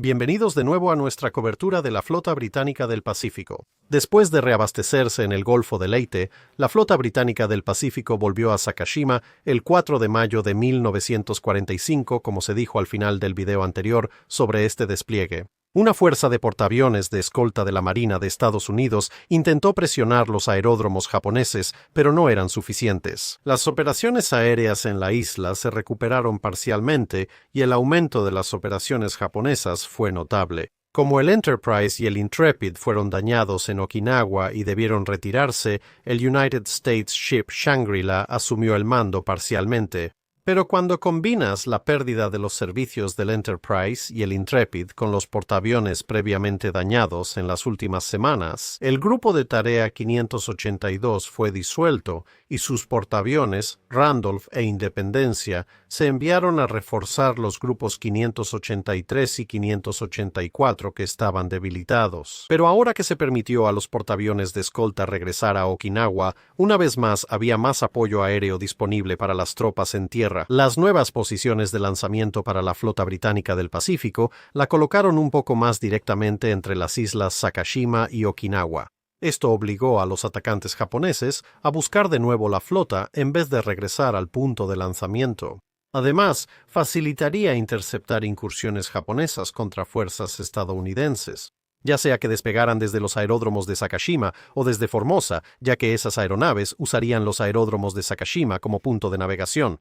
Bienvenidos de nuevo a nuestra cobertura de la flota británica del Pacífico. Después de reabastecerse en el Golfo de Leyte, la flota británica del Pacífico volvió a Sakashima el 4 de mayo de 1945, como se dijo al final del video anterior sobre este despliegue. Una fuerza de portaaviones de escolta de la Marina de Estados Unidos intentó presionar los aeródromos japoneses, pero no eran suficientes. Las operaciones aéreas en la isla se recuperaron parcialmente y el aumento de las operaciones japonesas fue notable. Como el Enterprise y el Intrepid fueron dañados en Okinawa y debieron retirarse, el United States Ship Shangri-La asumió el mando parcialmente. Pero cuando combinas la pérdida de los servicios del Enterprise y el Intrepid con los portaaviones previamente dañados en las últimas semanas, el grupo de tarea 582 fue disuelto y sus portaaviones, Randolph e Independencia, se enviaron a reforzar los grupos 583 y 584 que estaban debilitados. Pero ahora que se permitió a los portaaviones de escolta regresar a Okinawa, una vez más había más apoyo aéreo disponible para las tropas en tierra. Las nuevas posiciones de lanzamiento para la flota británica del Pacífico la colocaron un poco más directamente entre las islas Sakashima y Okinawa. Esto obligó a los atacantes japoneses a buscar de nuevo la flota en vez de regresar al punto de lanzamiento. Además, facilitaría interceptar incursiones japonesas contra fuerzas estadounidenses, ya sea que despegaran desde los aeródromos de Sakashima o desde Formosa, ya que esas aeronaves usarían los aeródromos de Sakashima como punto de navegación.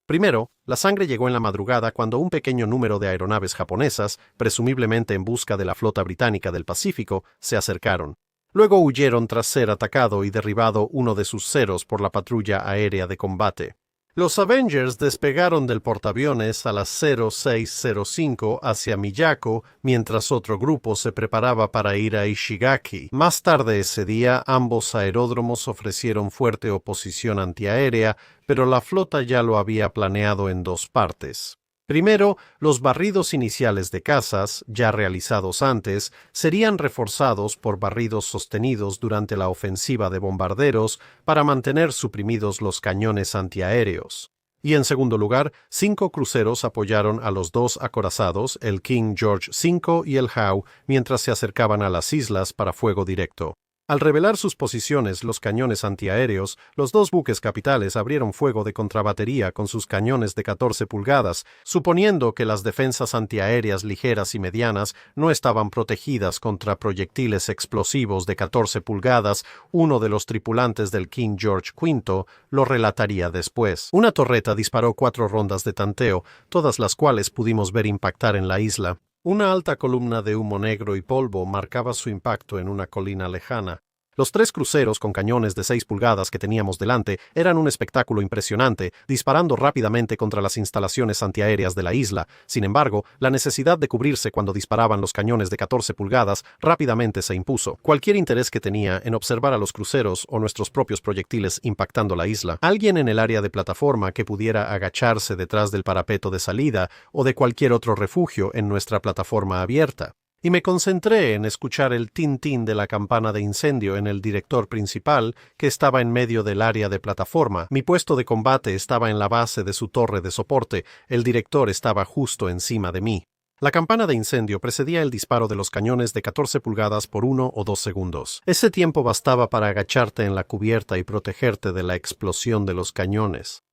Primero, la sangre llegó en la madrugada cuando un pequeño número de aeronaves japonesas, presumiblemente en busca de la flota británica del Pacífico, se acercaron. Luego huyeron tras ser atacado y derribado uno de sus ceros por la patrulla aérea de combate. Los Avengers despegaron del portaaviones a las 06:05 hacia Miyako, mientras otro grupo se preparaba para ir a Ishigaki. Más tarde ese día, ambos aeródromos ofrecieron fuerte oposición antiaérea, pero la flota ya lo había planeado en dos partes. Primero, los barridos iniciales de cazas, ya realizados antes, serían reforzados por barridos sostenidos durante la ofensiva de bombarderos para mantener suprimidos los cañones antiaéreos. Y en segundo lugar, 5 cruceros apoyaron a los dos acorazados, el King George V y el Howe, mientras se acercaban a las islas para fuego directo. Al revelar sus posiciones los cañones antiaéreos, los dos buques capitales abrieron fuego de contrabatería con sus cañones de 14 pulgadas, suponiendo que las defensas antiaéreas ligeras y medianas no estaban protegidas contra proyectiles explosivos de 14 pulgadas. Uno de los tripulantes del King George V lo relataría después. Una torreta disparó 4 rondas de tanteo, todas las cuales pudimos ver impactar en la isla. Una alta columna de humo negro y polvo marcaba su impacto en una colina lejana. Los 3 cruceros con cañones de 6 pulgadas que teníamos delante eran un espectáculo impresionante, disparando rápidamente contra las instalaciones antiaéreas de la isla. Sin embargo, la necesidad de cubrirse cuando disparaban los cañones de 14 pulgadas rápidamente se impuso. Cualquier interés que tenía en observar a los cruceros o nuestros propios proyectiles impactando la isla. Alguien en el área de plataforma que pudiera agacharse detrás del parapeto de salida o de cualquier otro refugio en nuestra plataforma abierta. Y me concentré en escuchar el tin-tin de la campana de incendio en el director principal, que estaba en medio del área de plataforma. Mi puesto de combate estaba en la base de su torre de soporte. El director estaba justo encima de mí. La campana de incendio precedía el disparo de los cañones de 14 pulgadas por 1 o 2 segundos. Ese tiempo bastaba para agacharte en la cubierta y protegerte de la explosión de los cañones.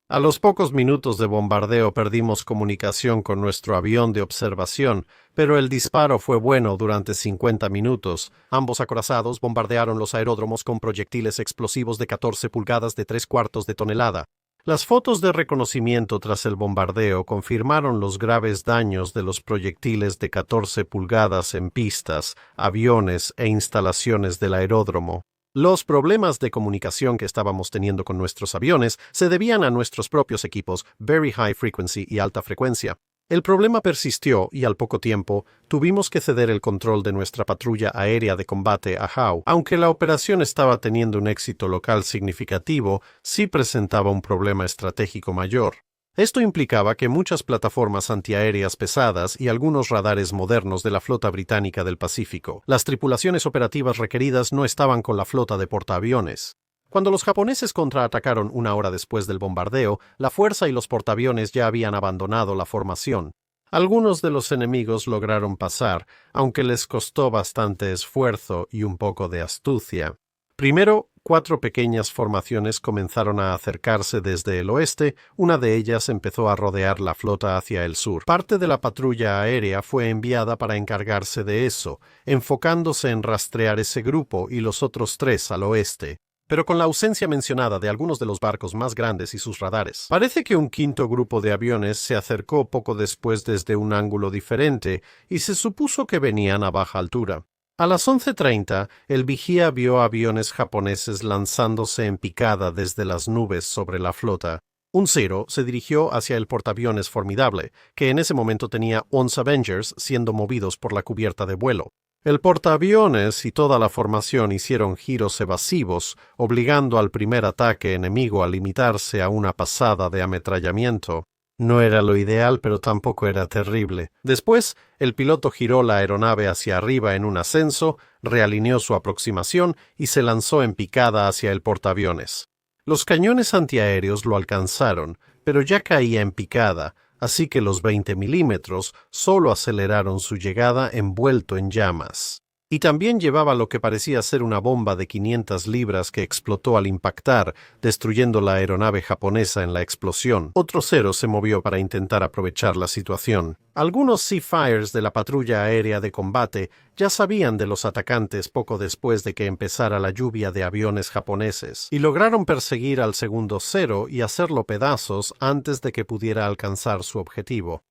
A los pocos minutos de bombardeo perdimos comunicación con nuestro avión de observación, pero el disparo fue bueno durante 50 minutos. Ambos acorazados bombardearon los aeródromos con proyectiles explosivos de 14 pulgadas de 3/4 de tonelada. Las fotos de reconocimiento tras el bombardeo confirmaron los graves daños de los proyectiles de 14 pulgadas en pistas, aviones e instalaciones del aeródromo. Los problemas de comunicación que estábamos teniendo con nuestros aviones se debían a nuestros propios equipos Very High Frequency y alta frecuencia. El problema persistió y al poco tiempo tuvimos que ceder el control de nuestra patrulla aérea de combate a Howe. Aunque la operación estaba teniendo un éxito local significativo, sí presentaba un problema estratégico mayor. Esto implicaba que muchas plataformas antiaéreas pesadas y algunos radares modernos de la flota británica del Pacífico, las tripulaciones operativas requeridas no estaban con la flota de portaaviones. Cuando los japoneses contraatacaron una hora después del bombardeo, la fuerza y los portaaviones ya habían abandonado la formación. Algunos de los enemigos lograron pasar, aunque les costó bastante esfuerzo y un poco de astucia. Primero, 4 pequeñas formaciones comenzaron a acercarse desde el oeste, una de ellas empezó a rodear la flota hacia el sur. Parte de la patrulla aérea fue enviada para encargarse de eso, enfocándose en rastrear ese grupo y los otros 3 al oeste. Pero con la ausencia mencionada de algunos de los barcos más grandes y sus radares. Parece que un 5º grupo de aviones se acercó poco después desde un ángulo diferente y se supuso que venían a baja altura. A las 11:30, el vigía vio aviones japoneses lanzándose en picada desde las nubes sobre la flota. Un Zero se dirigió hacia el portaaviones Formidable, que en ese momento tenía 11 Avengers siendo movidos por la cubierta de vuelo. El portaaviones y toda la formación hicieron giros evasivos, obligando al primer ataque enemigo a limitarse a una pasada de ametrallamiento. No era lo ideal, pero tampoco era terrible. Después, el piloto giró la aeronave hacia arriba en un ascenso, realineó su aproximación y se lanzó en picada hacia el portaaviones. Los cañones antiaéreos lo alcanzaron, pero ya caía en picada, así que los 20 milímetros solo aceleraron su llegada envuelto en llamas. Y también llevaba lo que parecía ser una bomba de 500 libras que explotó al impactar, destruyendo la aeronave japonesa en la explosión. Otro Zero se movió para intentar aprovechar la situación. Algunos Seafires de la patrulla aérea de combate ya sabían de los atacantes poco después de que empezara la lluvia de aviones japoneses, y lograron perseguir al segundo Zero y hacerlo pedazos antes de que pudiera alcanzar su objetivo.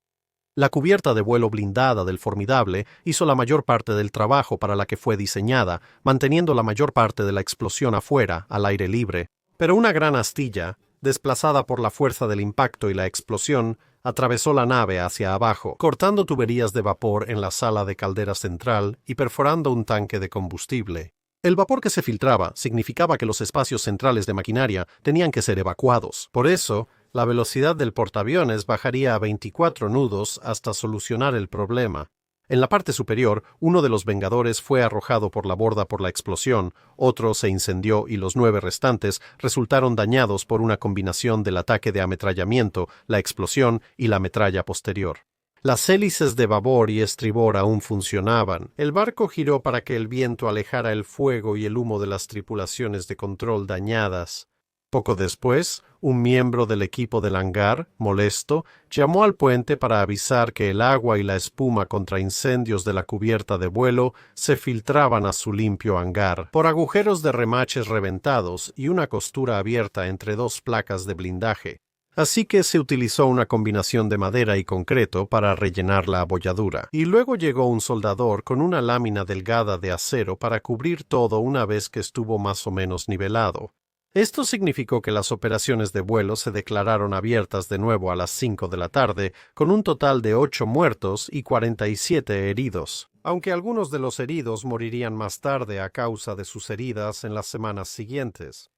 La cubierta de vuelo blindada del Formidable hizo la mayor parte del trabajo para la que fue diseñada, manteniendo la mayor parte de la explosión afuera, al aire libre. Pero una gran astilla, desplazada por la fuerza del impacto y la explosión, atravesó la nave hacia abajo, cortando tuberías de vapor en la sala de caldera central y perforando un tanque de combustible. El vapor que se filtraba significaba que los espacios centrales de maquinaria tenían que ser evacuados. Por eso, la velocidad del portaaviones bajaría a 24 nudos hasta solucionar el problema. En la parte superior, uno de los Vengadores fue arrojado por la borda por la explosión, otro se incendió y los 9 restantes resultaron dañados por una combinación del ataque de ametrallamiento, la explosión y la metralla posterior. Las hélices de babor y estribor aún funcionaban. El barco giró para que el viento alejara el fuego y el humo de las tripulaciones de control dañadas. Poco después, un miembro del equipo del hangar, molesto, llamó al puente para avisar que el agua y la espuma contra incendios de la cubierta de vuelo se filtraban a su limpio hangar por agujeros de remaches reventados y una costura abierta entre 2 placas de blindaje. Así que se utilizó una combinación de madera y concreto para rellenar la abolladura. Y luego llegó un soldador con una lámina delgada de acero para cubrir todo una vez que estuvo más o menos nivelado. Esto significó que las operaciones de vuelo se declararon abiertas de nuevo a las 5 de la tarde, con un total de 8 muertos y 47 heridos, aunque algunos de los heridos morirían más tarde a causa de sus heridas en las semanas siguientes.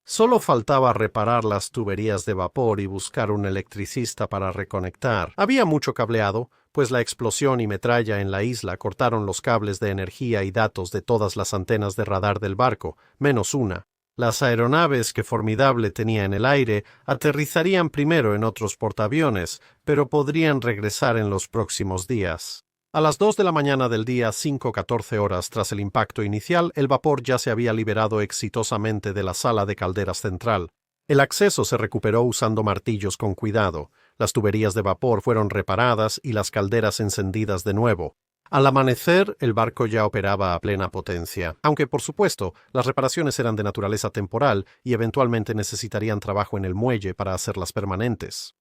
Solo faltaba reparar las tuberías de vapor y buscar un electricista para reconectar. Había mucho cableado, pues la explosión y metralla en la isla cortaron los cables de energía y datos de todas las antenas de radar del barco, menos una. Las aeronaves que Formidable tenía en el aire aterrizarían primero en otros portaaviones, pero podrían regresar en los próximos días. A las 2 de la mañana del día 5:14 horas tras el impacto inicial, el vapor ya se había liberado exitosamente de la sala de calderas central. El acceso se recuperó usando martillos con cuidado. Las tuberías de vapor fueron reparadas y las calderas encendidas de nuevo. Al amanecer, el barco ya operaba a plena potencia, aunque, por supuesto, las reparaciones eran de naturaleza temporal y eventualmente necesitarían trabajo en el muelle para hacerlas permanentes.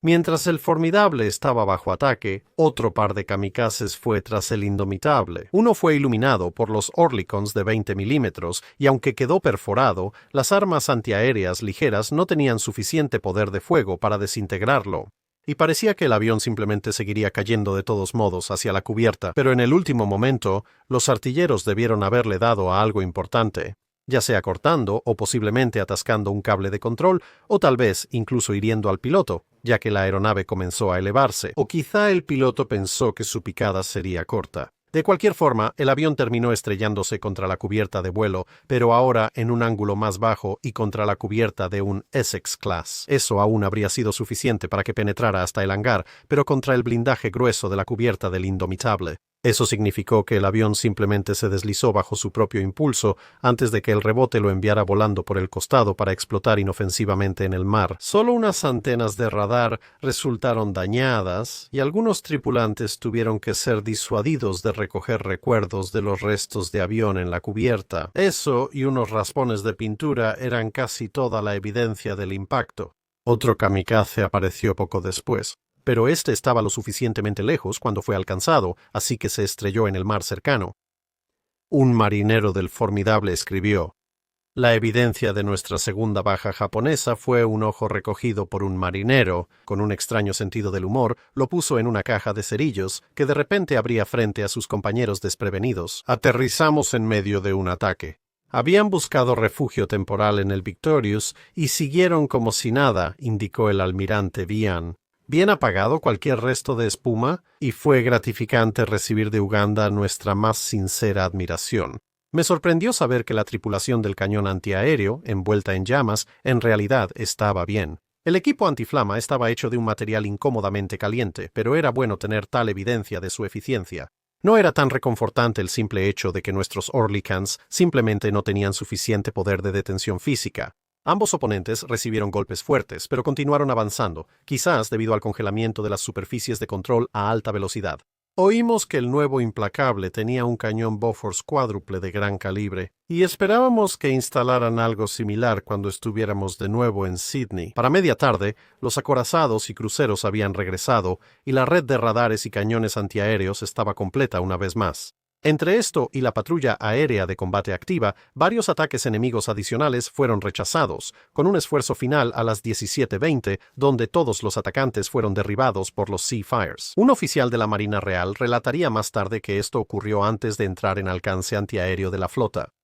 Mientras el Formidable estaba bajo ataque, otro par de kamikazes fue tras el Indomitable. Uno fue iluminado por los Oerlikons de 20 milímetros y aunque quedó perforado, las armas antiaéreas ligeras no tenían suficiente poder de fuego para desintegrarlo. Y parecía que el avión simplemente seguiría cayendo de todos modos hacia la cubierta, pero en el último momento, los artilleros debieron haberle dado a algo importante, ya sea cortando o posiblemente atascando un cable de control, o tal vez incluso hiriendo al piloto, ya que la aeronave comenzó a elevarse, o quizá el piloto pensó que su picada sería corta. De cualquier forma, el avión terminó estrellándose contra la cubierta de vuelo, pero ahora en un ángulo más bajo y contra la cubierta de un Essex Class. Eso aún habría sido suficiente para que penetrara hasta el hangar, pero contra el blindaje grueso de la cubierta del Indomitable. Eso significó que el avión simplemente se deslizó bajo su propio impulso antes de que el rebote lo enviara volando por el costado para explotar inofensivamente en el mar. Solo unas antenas de radar resultaron dañadas y algunos tripulantes tuvieron que ser disuadidos de recoger recuerdos de los restos de avión en la cubierta. Eso y unos raspones de pintura eran casi toda la evidencia del impacto. Otro kamikaze apareció poco después, pero este estaba lo suficientemente lejos cuando fue alcanzado, así que se estrelló en el mar cercano. Un marinero del Formidable escribió: «La evidencia de nuestra segunda baja japonesa fue un ojo recogido por un marinero, con un extraño sentido del humor, lo puso en una caja de cerillos que de repente abría frente a sus compañeros desprevenidos. Aterrizamos en medio de un ataque. Habían buscado refugio temporal en el Victorious y siguieron como si nada», indicó el almirante Vian. Bien apagado cualquier resto de espuma, y fue gratificante recibir de Uganda nuestra más sincera admiración. Me sorprendió saber que la tripulación del cañón antiaéreo, envuelta en llamas, en realidad estaba bien. El equipo antiflama estaba hecho de un material incómodamente caliente, pero era bueno tener tal evidencia de su eficiencia. No era tan reconfortante el simple hecho de que nuestros Oerlikons simplemente no tenían suficiente poder de detención física. Ambos oponentes recibieron golpes fuertes, pero continuaron avanzando, quizás debido al congelamiento de las superficies de control a alta velocidad. Oímos que el nuevo Implacable tenía un cañón Bofors cuádruple de gran calibre, y esperábamos que instalaran algo similar cuando estuviéramos de nuevo en Sydney. Para media tarde, los acorazados y cruceros habían regresado, y la red de radares y cañones antiaéreos estaba completa una vez más. Entre esto y la patrulla aérea de combate activa, varios ataques enemigos adicionales fueron rechazados, con un esfuerzo final a las 17:20, donde todos los atacantes fueron derribados por los Seafires. Un oficial de la Marina Real relataría más tarde que esto ocurrió antes de entrar en alcance antiaéreo de la flota.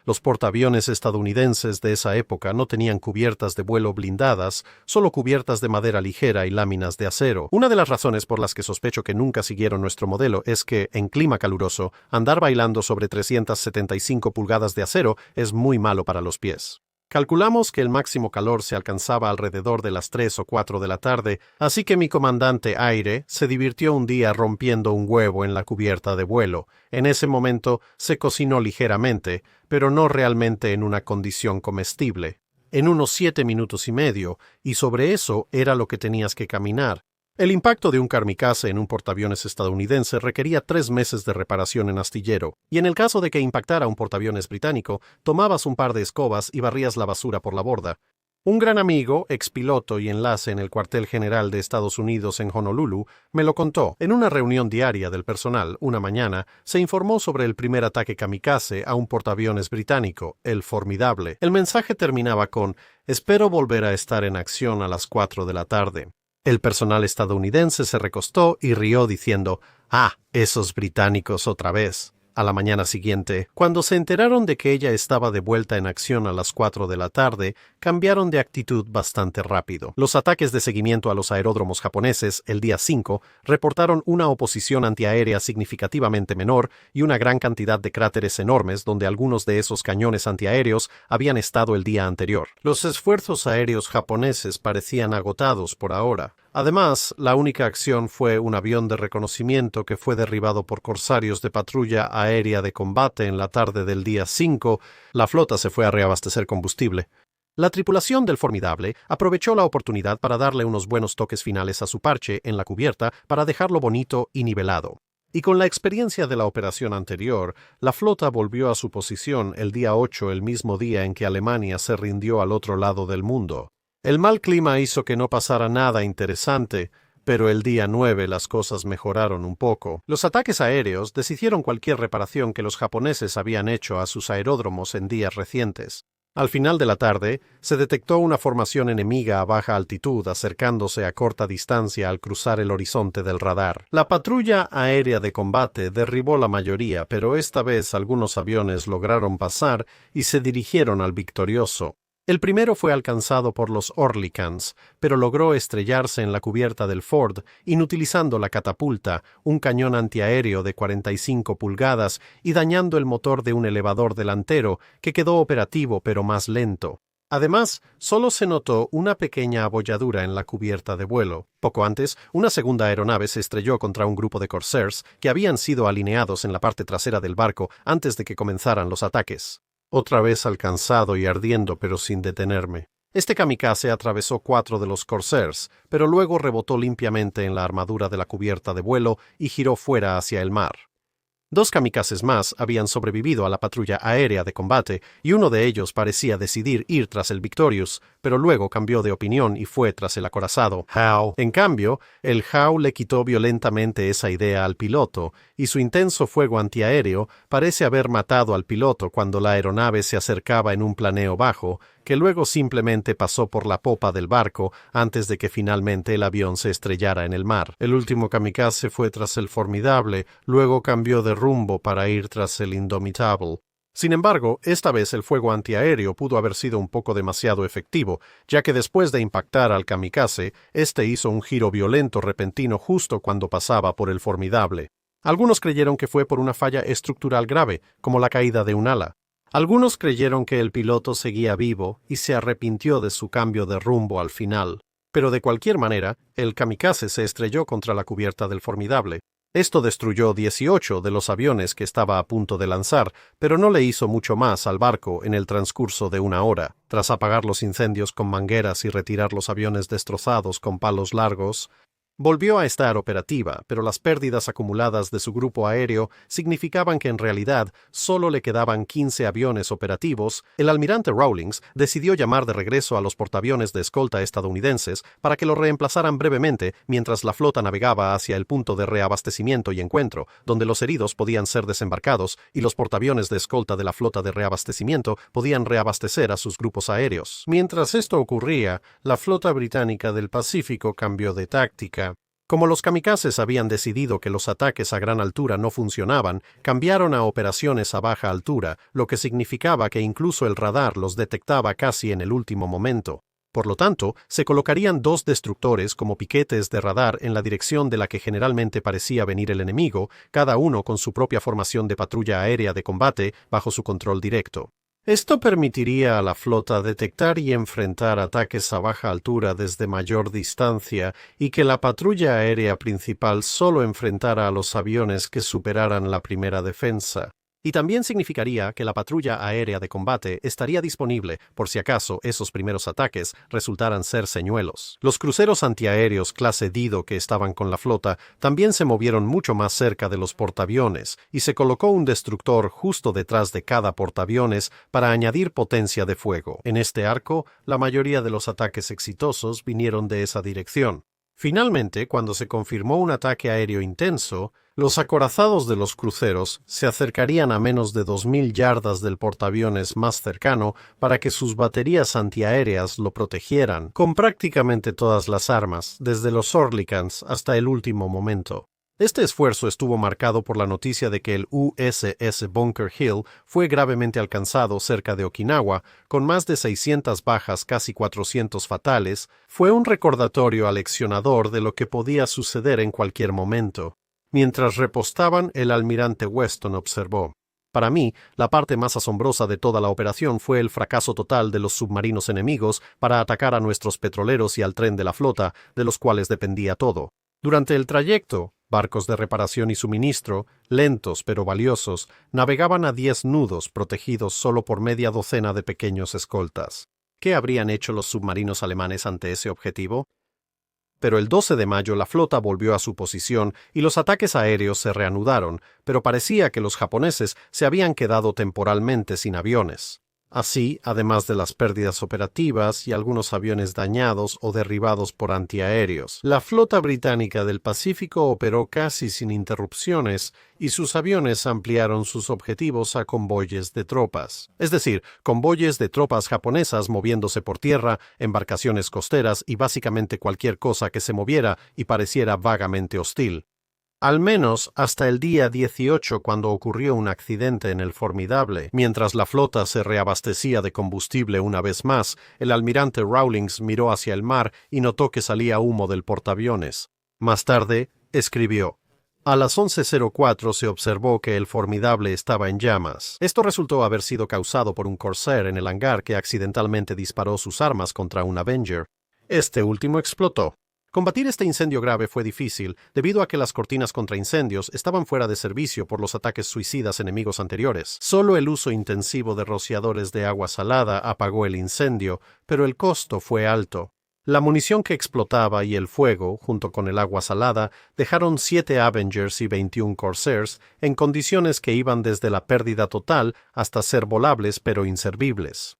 Los portaaviones estadounidenses de esa época no tenían cubiertas de vuelo blindadas, solo cubiertas de madera ligera y láminas de acero. Una de las razones por las que sospecho que nunca siguieron nuestro modelo es que, en clima caluroso, andar bailando sobre 375 pulgadas de acero es muy malo para los pies. Calculamos que el máximo calor se alcanzaba alrededor de las 3 o 4 de la tarde, así que mi comandante aire se divirtió un día rompiendo un huevo en la cubierta de vuelo. En ese momento se cocinó ligeramente, pero no realmente en una condición comestible. En unos 7 minutos y medio, y sobre eso era lo que tenías que caminar. El impacto de un kamikaze en un portaaviones estadounidense requería 3 meses de reparación en astillero, y en el caso de que impactara un portaaviones británico, tomabas un par de escobas y barrías la basura por la borda. Un gran amigo, expiloto y enlace en el cuartel general de Estados Unidos en Honolulu, me lo contó. En una reunión diaria del personal, una mañana, se informó sobre el primer ataque kamikaze a un portaaviones británico, el Formidable. El mensaje terminaba con: «Espero volver a estar en acción a las 4 de la tarde». El personal estadounidense se recostó y rió diciendo: «Ah, esos británicos otra vez». A la mañana siguiente, cuando se enteraron de que ella estaba de vuelta en acción a las 4 de la tarde, cambiaron de actitud bastante rápido. Los ataques de seguimiento a los aeródromos japoneses, el día 5, reportaron una oposición antiaérea significativamente menor y una gran cantidad de cráteres enormes donde algunos de esos cañones antiaéreos habían estado el día anterior. Los esfuerzos aéreos japoneses parecían agotados por ahora. Además, la única acción fue un avión de reconocimiento que fue derribado por corsarios de patrulla aérea de combate en la tarde del día 5. La flota se fue a reabastecer combustible. La tripulación del Formidable aprovechó la oportunidad para darle unos buenos toques finales a su parche en la cubierta para dejarlo bonito y nivelado. Y con la experiencia de la operación anterior, la flota volvió a su posición el día 8, el mismo día en que Alemania se rindió al otro lado del mundo. El mal clima hizo que no pasara nada interesante, pero el día 9 las cosas mejoraron un poco. Los ataques aéreos deshicieron cualquier reparación que los japoneses habían hecho a sus aeródromos en días recientes. Al final de la tarde, se detectó una formación enemiga a baja altitud acercándose a corta distancia al cruzar el horizonte del radar. La patrulla aérea de combate derribó la mayoría, pero esta vez algunos aviones lograron pasar y se dirigieron al victorioso. El primero fue alcanzado por los Orlikans, pero logró estrellarse en la cubierta del Ford, inutilizando la catapulta, un cañón antiaéreo de 45 pulgadas y dañando el motor de un elevador delantero, que quedó operativo pero más lento. Además, solo se notó una pequeña abolladura en la cubierta de vuelo. Poco antes, una segunda aeronave se estrelló contra un grupo de Corsairs que habían sido alineados en la parte trasera del barco antes de que comenzaran los ataques. Otra vez alcanzado y ardiendo, pero sin detenerme. Este kamikaze atravesó 4 de los Corsairs, pero luego rebotó limpiamente en la armadura de la cubierta de vuelo y giró fuera hacia el mar. 2 kamikazes más habían sobrevivido a la patrulla aérea de combate y uno de ellos parecía decidir ir tras el Victorious, pero luego cambió de opinión y fue tras el acorazado Howe. En cambio, el Howe le quitó violentamente esa idea al piloto y su intenso fuego antiaéreo parece haber matado al piloto cuando la aeronave se acercaba en un planeo bajo, que luego simplemente pasó por la popa del barco antes de que finalmente el avión se estrellara en el mar. El último kamikaze fue tras el Formidable, luego cambió de rumbo para ir tras el Indomitable. Sin embargo, esta vez el fuego antiaéreo pudo haber sido un poco demasiado efectivo, ya que después de impactar al kamikaze, este hizo un giro violento repentino justo cuando pasaba por el Formidable. Algunos creyeron que fue por una falla estructural grave, como la caída de un ala. Algunos creyeron que el piloto seguía vivo y se arrepintió de su cambio de rumbo al final. Pero de cualquier manera, el kamikaze se estrelló contra la cubierta del Formidable. Esto destruyó 18 de los aviones que estaba a punto de lanzar, pero no le hizo mucho más al barco en el transcurso de una hora. Tras apagar los incendios con mangueras y retirar los aviones destrozados con palos largos, volvió a estar operativa, pero las pérdidas acumuladas de su grupo aéreo significaban que en realidad solo le quedaban 15 aviones operativos. El almirante Rawlings decidió llamar de regreso a los portaaviones de escolta estadounidenses para que lo reemplazaran brevemente mientras la flota navegaba hacia el punto de reabastecimiento y encuentro, donde los heridos podían ser desembarcados y los portaaviones de escolta de la flota de reabastecimiento podían reabastecer a sus grupos aéreos. Mientras esto ocurría, la flota británica del Pacífico cambió de táctica. Como los kamikazes habían decidido que los ataques a gran altura no funcionaban, cambiaron a operaciones a baja altura, lo que significaba que incluso el radar los detectaba casi en el último momento. Por lo tanto, se colocarían 2 destructores como piquetes de radar en la dirección de la que generalmente parecía venir el enemigo, cada uno con su propia formación de patrulla aérea de combate bajo su control directo. Esto permitiría a la flota detectar y enfrentar ataques a baja altura desde mayor distancia y que la patrulla aérea principal solo enfrentara a los aviones que superaran la primera defensa. Y también significaría que la patrulla aérea de combate estaría disponible por si acaso esos primeros ataques resultaran ser señuelos. Los cruceros antiaéreos clase Dido que estaban con la flota también se movieron mucho más cerca de los portaaviones y se colocó un destructor justo detrás de cada portaaviones para añadir potencia de fuego. En este arco, la mayoría de los ataques exitosos vinieron de esa dirección. Finalmente, cuando se confirmó un ataque aéreo intenso, los acorazados de los cruceros se acercarían a menos de 2.000 yardas del portaaviones más cercano para que sus baterías antiaéreas lo protegieran, con prácticamente todas las armas, desde los Orlikans hasta el último momento. Este esfuerzo estuvo marcado por la noticia de que el USS Bunker Hill fue gravemente alcanzado cerca de Okinawa, con más de 600 bajas, casi 400 fatales. Fue un recordatorio aleccionador de lo que podía suceder en cualquier momento. Mientras repostaban, el almirante Weston observó: Para mí, la parte más asombrosa de toda la operación fue el fracaso total de los submarinos enemigos para atacar a nuestros petroleros y al tren de la flota, de los cuales dependía todo. Durante el trayecto, barcos de reparación y suministro, lentos pero valiosos, navegaban a 10 nudos protegidos solo por media docena de pequeños escoltas. ¿Qué habrían hecho los submarinos alemanes ante ese objetivo? Pero el 12 de mayo la flota volvió a su posición y los ataques aéreos se reanudaron, pero parecía que los japoneses se habían quedado temporalmente sin aviones. Así, además de las pérdidas operativas y algunos aviones dañados o derribados por antiaéreos, la flota británica del Pacífico operó casi sin interrupciones y sus aviones ampliaron sus objetivos a convoyes de tropas. Es decir, convoyes de tropas japonesas moviéndose por tierra, embarcaciones costeras y básicamente cualquier cosa que se moviera y pareciera vagamente hostil. Al menos hasta el día 18, cuando ocurrió un accidente en el Formidable. Mientras la flota se reabastecía de combustible una vez más, el almirante Rawlings miró hacia el mar y notó que salía humo del portaaviones. Más tarde, escribió: a las 11:04 se observó que el Formidable estaba en llamas. Esto resultó haber sido causado por un Corsair en el hangar que accidentalmente disparó sus armas contra un Avenger. Este último explotó. Combatir este incendio grave fue difícil, debido a que las cortinas contra incendios estaban fuera de servicio por los ataques suicidas enemigos anteriores. Solo el uso intensivo de rociadores de agua salada apagó el incendio, pero el costo fue alto. La munición que explotaba y el fuego, junto con el agua salada, dejaron 7 Avengers y 21 Corsairs en condiciones que iban desde la pérdida total hasta ser volables pero inservibles.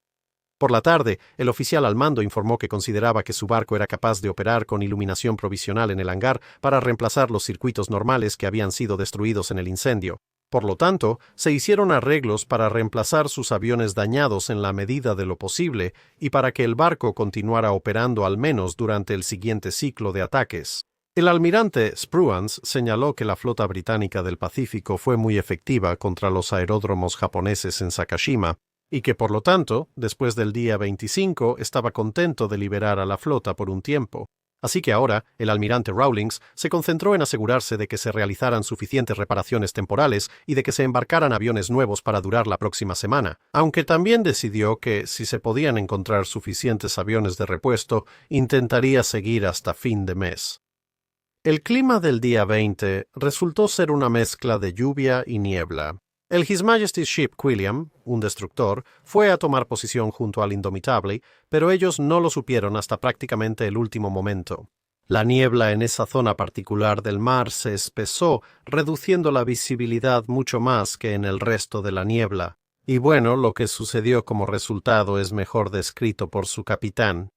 Por la tarde, el oficial al mando informó que consideraba que su barco era capaz de operar con iluminación provisional en el hangar para reemplazar los circuitos normales que habían sido destruidos en el incendio. Por lo tanto, se hicieron arreglos para reemplazar sus aviones dañados en la medida de lo posible y para que el barco continuara operando al menos durante el siguiente ciclo de ataques. El almirante Spruance señaló que la flota británica del Pacífico fue muy efectiva contra los aeródromos japoneses en Sakashima, y que por lo tanto, después del día 25, estaba contento de liberar a la flota por un tiempo. Así que ahora, el almirante Rawlings se concentró en asegurarse de que se realizaran suficientes reparaciones temporales y de que se embarcaran aviones nuevos para durar la próxima semana, aunque también decidió que, si se podían encontrar suficientes aviones de repuesto, intentaría seguir hasta fin de mes. El clima del día 20 resultó ser una mezcla de lluvia y niebla. El His Majesty's Ship Quilliam, un destructor, fue a tomar posición junto al Indomitable, pero ellos no lo supieron hasta prácticamente el último momento. La niebla en esa zona particular del mar se espesó, reduciendo la visibilidad mucho más que en el resto de la niebla. Y bueno, lo que sucedió como resultado es mejor descrito por su capitán.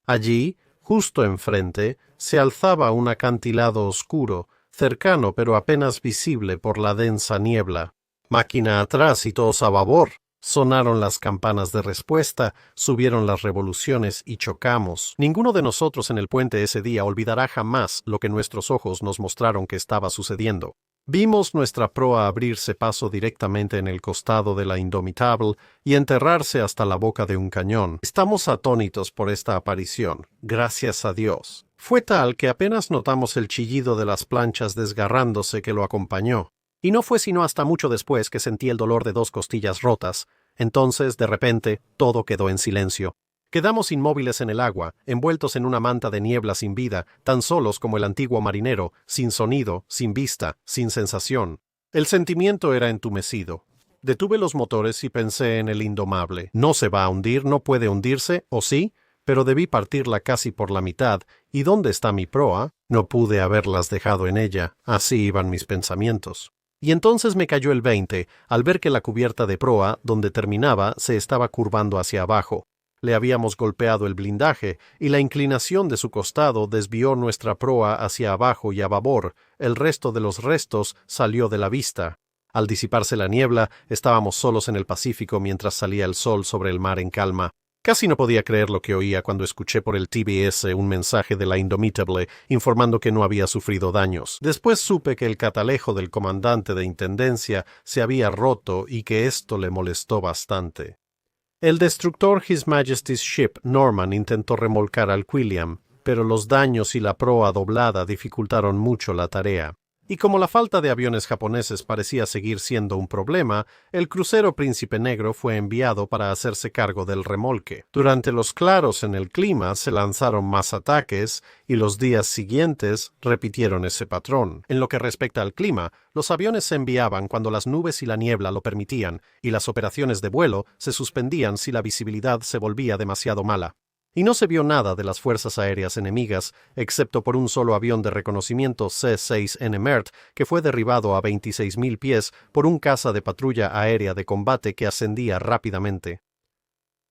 Allí, justo enfrente, se alzaba un acantilado oscuro, cercano pero apenas visible por la densa niebla. Máquina atrás y todos a babor. Sonaron las campanas de respuesta, subieron las revoluciones y chocamos. Ninguno de nosotros en el puente ese día olvidará jamás lo que nuestros ojos nos mostraron que estaba sucediendo. Vimos nuestra proa abrirse paso directamente en el costado de la Indomitable y enterrarse hasta la boca de un cañón. Estamos atónitos por esta aparición, gracias a Dios. Fue tal que apenas notamos el chillido de las planchas desgarrándose que lo acompañó. Y no fue sino hasta mucho después que sentí el dolor de 2 costillas rotas. Entonces, de repente, todo quedó en silencio. Quedamos inmóviles en el agua, envueltos en una manta de niebla sin vida, tan solos como el antiguo marinero, sin sonido, sin vista, sin sensación. El sentimiento era entumecido. Detuve los motores y pensé en el Indomable. No se va a hundir, no puede hundirse, ¿o sí? Pero debí partirla casi por la mitad. ¿Y dónde está mi proa? No pude haberlas dejado en ella. Así iban mis pensamientos. Y entonces me cayó el 20, al ver que la cubierta de proa, donde terminaba, se estaba curvando hacia abajo. Le habíamos golpeado el blindaje, y la inclinación de su costado desvió nuestra proa hacia abajo y a babor. El resto de los restos salió de la vista. Al disiparse la niebla, estábamos solos en el Pacífico mientras salía el sol sobre el mar en calma. Casi no podía creer lo que oía cuando escuché por el TBS un mensaje de la Indomitable informando que no había sufrido daños. Después supe que el catalejo del comandante de intendencia se había roto y que esto le molestó bastante. El destructor His Majesty's Ship Norman intentó remolcar al Quilliam, pero los daños y la proa doblada dificultaron mucho la tarea. Y como la falta de aviones japoneses parecía seguir siendo un problema, el crucero Príncipe Negro fue enviado para hacerse cargo del remolque. Durante los claros en el clima se lanzaron más ataques y los días siguientes repitieron ese patrón. En lo que respecta al clima, los aviones se enviaban cuando las nubes y la niebla lo permitían, y las operaciones de vuelo se suspendían si la visibilidad se volvía demasiado mala. Y no se vio nada de las fuerzas aéreas enemigas, excepto por un solo avión de reconocimiento C-6N Mert que fue derribado a 26.000 pies por un caza de patrulla aérea de combate que ascendía rápidamente.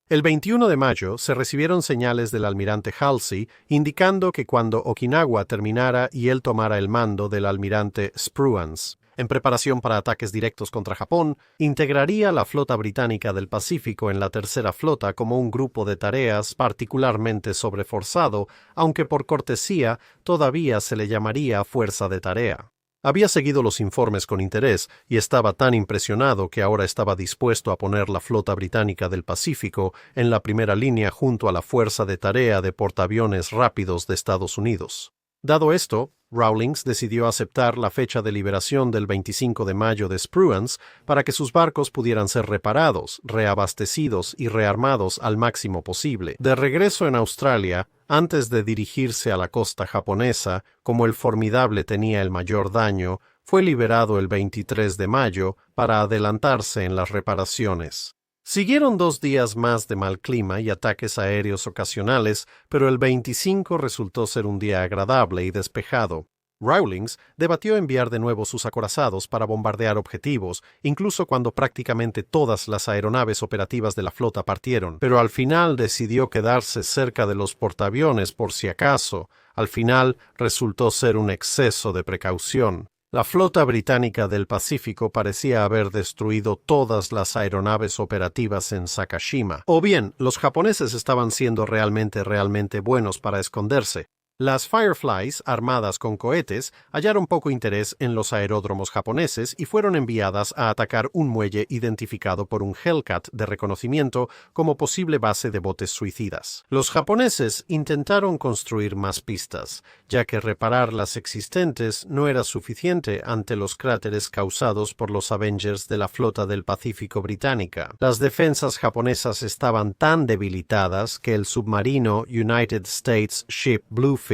El 21 de mayo se recibieron señales del almirante Halsey indicando que cuando Okinawa terminara y él tomara el mando del almirante Spruance, en preparación para ataques directos contra Japón, integraría la flota británica del Pacífico en la tercera flota como un grupo de tareas particularmente sobreforzado, aunque por cortesía todavía se le llamaría fuerza de tarea. Había seguido los informes con interés y estaba tan impresionado que ahora estaba dispuesto a poner la flota británica del Pacífico en la primera línea junto a la fuerza de tarea de portaaviones rápidos de Estados Unidos. Dado esto, Rawlings decidió aceptar la fecha de liberación del 25 de mayo de Spruance para que sus barcos pudieran ser reparados, reabastecidos y rearmados al máximo posible. De regreso en Australia, antes de dirigirse a la costa japonesa, como el Formidable tenía el mayor daño, fue liberado el 23 de mayo para adelantarse en las reparaciones. Siguieron 2 días más de mal clima y ataques aéreos ocasionales, pero el 25 resultó ser un día agradable y despejado. Rawlings debatió enviar de nuevo sus acorazados para bombardear objetivos, incluso cuando prácticamente todas las aeronaves operativas de la flota partieron, pero al final decidió quedarse cerca de los portaaviones por si acaso. Al final resultó ser un exceso de precaución. La flota británica del Pacífico parecía haber destruido todas las aeronaves operativas en Sakashima. O bien, los japoneses estaban siendo realmente buenos para esconderse. Las Fireflies, armadas con cohetes, hallaron poco interés en los aeródromos japoneses y fueron enviadas a atacar un muelle identificado por un Hellcat de reconocimiento como posible base de botes suicidas. Los japoneses intentaron construir más pistas, ya que reparar las existentes no era suficiente ante los cráteres causados por los Avengers de la flota del Pacífico británica. Las defensas japonesas estaban tan debilitadas que el submarino United States Ship Bluefish,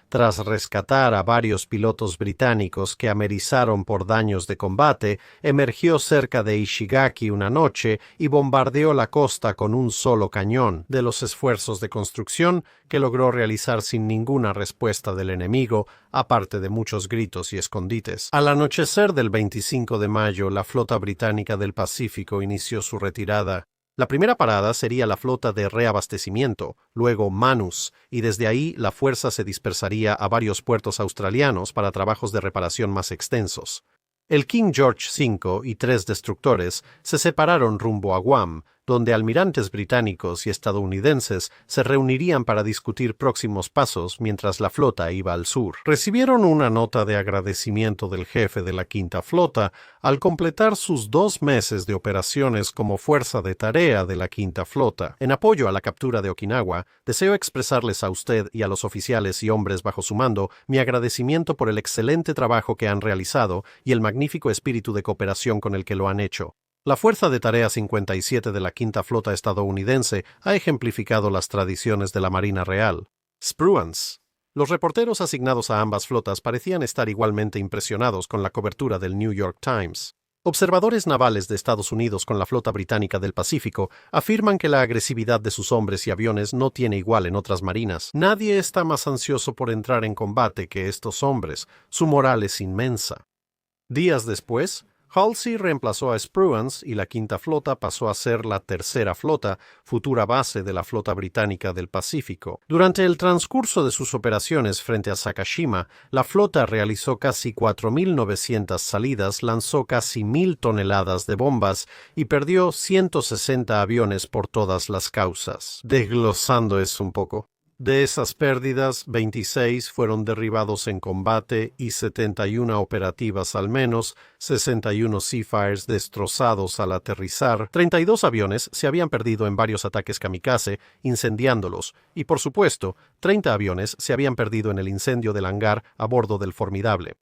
tras rescatar a varios pilotos británicos que amerizaron por daños de combate, emergió cerca de Ishigaki una noche y bombardeó la costa con un solo cañón. De los esfuerzos de construcción que logró realizar sin ninguna respuesta del enemigo, aparte de muchos gritos y escondites. Al anochecer del 25 de mayo, la flota británica del Pacífico inició su retirada. La primera parada sería la flota de reabastecimiento, luego Manus, y desde ahí la fuerza se dispersaría a varios puertos australianos para trabajos de reparación más extensos. El King George V y 3 destructores se separaron rumbo a Guam, donde almirantes británicos y estadounidenses se reunirían para discutir próximos pasos mientras la flota iba al sur. Recibieron una nota de agradecimiento del jefe de la Quinta Flota al completar sus 2 meses de operaciones como fuerza de tarea de la Quinta Flota. En apoyo a la captura de Okinawa, deseo expresarles a usted y a los oficiales y hombres bajo su mando mi agradecimiento por el excelente trabajo que han realizado y el magnífico espíritu de cooperación con el que lo han hecho. La Fuerza de Tarea 57 de la Quinta Flota estadounidense ha ejemplificado las tradiciones de la Marina Real. Spruance. Los reporteros asignados a ambas flotas parecían estar igualmente impresionados con la cobertura del New York Times. Observadores navales de Estados Unidos con la flota británica del Pacífico afirman que la agresividad de sus hombres y aviones no tiene igual en otras marinas. Nadie está más ansioso por entrar en combate que estos hombres. Su moral es inmensa. Días después, Halsey reemplazó a Spruance y la Quinta Flota pasó a ser la Tercera Flota, futura base de la flota británica del Pacífico. Durante el transcurso de sus operaciones frente a Sakashima, la flota realizó casi 4.900 salidas, lanzó casi 1.000 toneladas de bombas y perdió 160 aviones por todas las causas. Desglosando eso un poco. De esas pérdidas, 26 fueron derribados en combate y 71 operativas al menos, 61 Seafires destrozados al aterrizar, 32 aviones se habían perdido en varios ataques kamikaze, incendiándolos, y por supuesto, 30 aviones se habían perdido en el incendio del hangar a bordo del Formidable.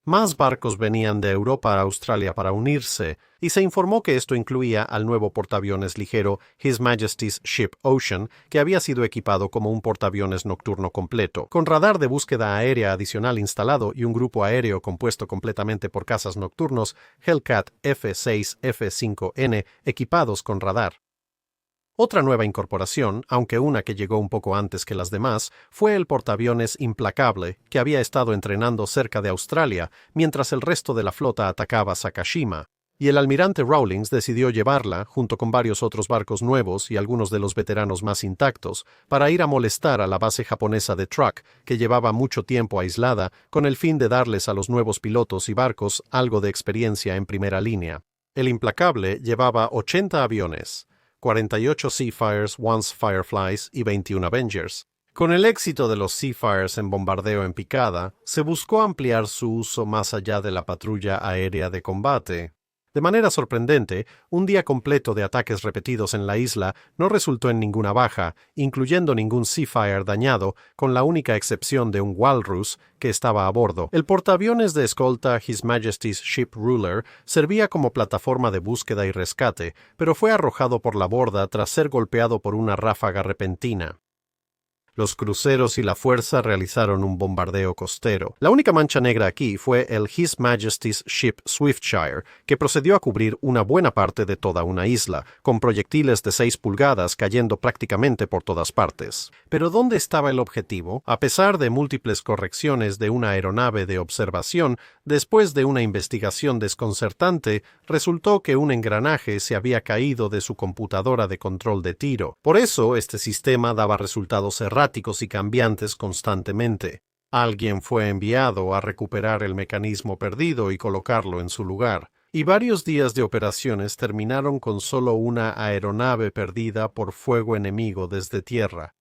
Más barcos venían de Europa a Australia para unirse, y se informó que esto incluía al nuevo portaaviones ligero His Majesty's Ship Ocean, que había sido equipado como un portaaviones nocturno completo, con radar de búsqueda aérea adicional instalado y un grupo aéreo compuesto completamente por cazas nocturnos Hellcat F-6, F-5N equipados con radar. Otra nueva incorporación, aunque una que llegó un poco antes que las demás, fue el portaaviones Implacable, que había estado entrenando cerca de Australia, mientras el resto de la flota atacaba Sakashima, y el almirante Rawlings decidió llevarla, junto con varios otros barcos nuevos y algunos de los veteranos más intactos, para ir a molestar a la base japonesa de Truk, que llevaba mucho tiempo aislada, con el fin de darles a los nuevos pilotos y barcos algo de experiencia en primera línea. El Implacable llevaba 80 aviones, 48 Seafires, 1 Fireflies y 21 Avengers. Con el éxito de los Seafires en bombardeo en picada, se buscó ampliar su uso más allá de la patrulla aérea de combate. De manera sorprendente, un día completo de ataques repetidos en la isla no resultó en ninguna baja, incluyendo ningún Seafire dañado, con la única excepción de un Walrus que estaba a bordo. El portaaviones de escolta His Majesty's Ship Ruler servía como plataforma de búsqueda y rescate, pero fue arrojado por la borda tras ser golpeado por una ráfaga repentina. Los cruceros y la fuerza realizaron un bombardeo costero. La única mancha negra aquí fue el His Majesty's Ship Swiftshire, que procedió a cubrir una buena parte de toda una isla, con proyectiles de 6 pulgadas cayendo prácticamente por todas partes. Pero ¿dónde estaba el objetivo? A pesar de múltiples correcciones de una aeronave de observación, después de una investigación desconcertante, resultó que un engranaje se había caído de su computadora de control de tiro. Por eso, este sistema daba resultados erráticos y cambiantes constantemente. Alguien fue enviado a recuperar el mecanismo perdido y colocarlo en su lugar. Y varios días de operaciones terminaron con solo una aeronave perdida por fuego enemigo desde tierra.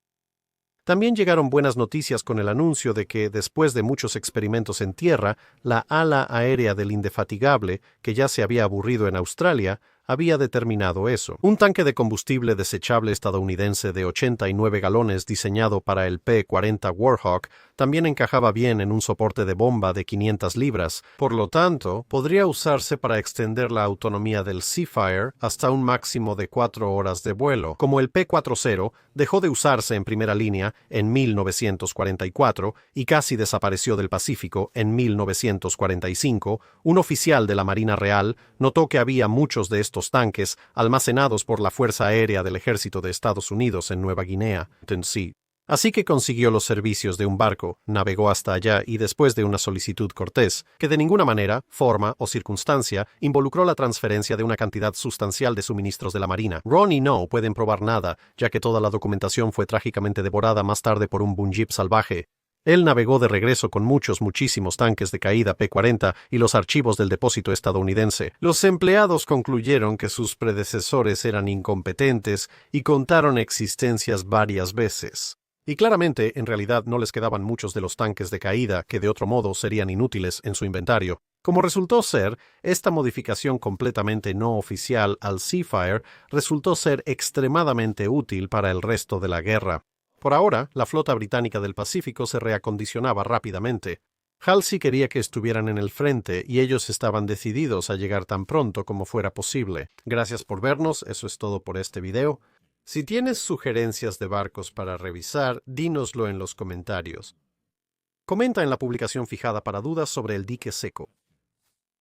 También llegaron buenas noticias con el anuncio de que, después de muchos experimentos en tierra, la ala aérea del Indefatigable, que ya se había aburrido en Australia, había determinado eso. Un tanque de combustible desechable estadounidense de 89 galones diseñado para el P-40 Warhawk también encajaba bien en un soporte de bomba de 500 libras, por lo tanto, podría usarse para extender la autonomía del Seafire hasta un máximo de 4 horas de vuelo. Como el P-40 dejó de usarse en primera línea en 1944 y casi desapareció del Pacífico en 1945, un oficial de la Marina Real notó que había muchos de estos tanques almacenados por la Fuerza Aérea del Ejército de Estados Unidos en Nueva Guinea, Tennessee. Así que consiguió los servicios de un barco, navegó hasta allá y después de una solicitud cortés, que de ninguna manera, forma o circunstancia involucró la transferencia de una cantidad sustancial de suministros de la Marina. Ron y No pueden probar nada, ya que toda la documentación fue trágicamente devorada más tarde por un bunjip salvaje. Él navegó de regreso con muchísimos tanques de caída P-40 y los archivos del depósito estadounidense. Los empleados concluyeron que sus predecesores eran incompetentes y contaron existencias varias veces. Y claramente, en realidad, no les quedaban muchos de los tanques de caída que de otro modo serían inútiles en su inventario. Como resultó ser, esta modificación completamente no oficial al Seafire resultó ser extremadamente útil para el resto de la guerra. Por ahora, la flota británica del Pacífico se reacondicionaba rápidamente. Halsey quería que estuvieran en el frente y ellos estaban decididos a llegar tan pronto como fuera posible. Gracias por vernos, eso es todo por este video. Si tienes sugerencias de barcos para revisar, dínoslo en los comentarios. Comenta en la publicación fijada para dudas sobre el dique seco.